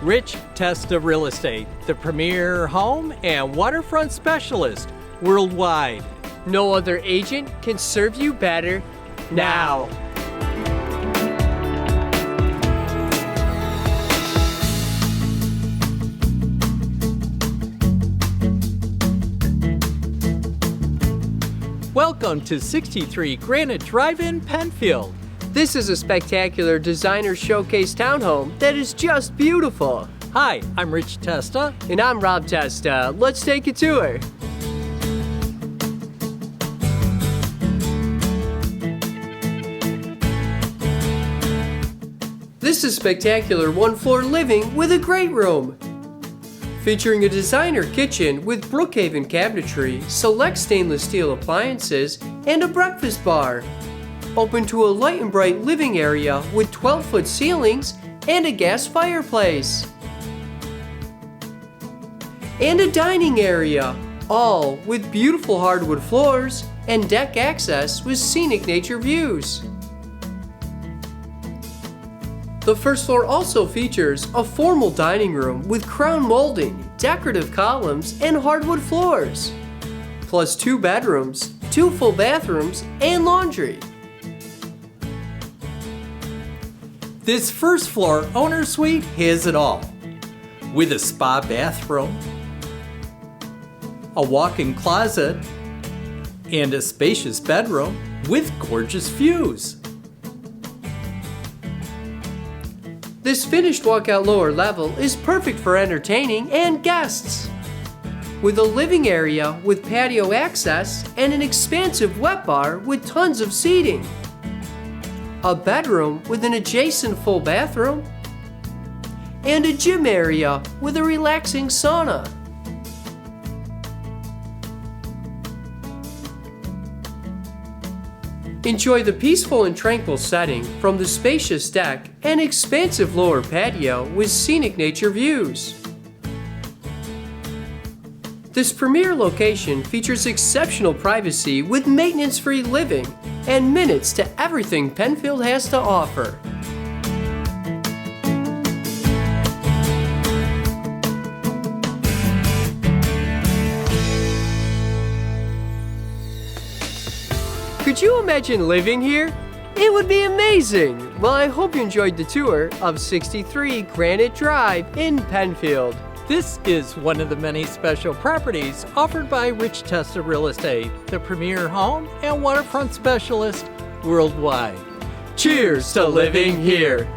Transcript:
Rich Testa Real Estate, the premier home and waterfront specialist worldwide. No other agent can serve you better now. Welcome to 63 Granite Drive in Penfield. This is a spectacular designer showcase townhome that is just beautiful. Hi, I'm Rich Testa. And I'm Rob Testa. Let's take a tour. This is spectacular one-floor living with a great room. Featuring a designer kitchen with Brookhaven cabinetry, select stainless steel appliances, and a breakfast bar. Open to a light and bright living area with 12-foot ceilings and a gas fireplace. And a dining area, all with beautiful hardwood floors and deck access with scenic nature views. The first floor also features a formal dining room with crown molding, decorative columns, and hardwood floors, plus 2 bedrooms, 2 full bathrooms, and laundry. This first floor owner suite has it all, with a spa bathroom, a walk-in closet, and a spacious bedroom with gorgeous views. This finished walkout lower level is perfect for entertaining and guests, with a living area with patio access and an expansive wet bar with tons of seating, a bedroom with an adjacent full bathroom, and a gym area with a relaxing sauna. Enjoy the peaceful and tranquil setting from the spacious deck and expansive lower patio with scenic nature views. This premier location features exceptional privacy with maintenance-free living and minutes to everything Penfield has to offer. Could you imagine living here? It would be amazing! Well, I hope you enjoyed the tour of 63 Granite Drive in Penfield. This is one of the many special properties offered by Rich Testa Real Estate, the premier home and waterfront specialist worldwide. Cheers to living here!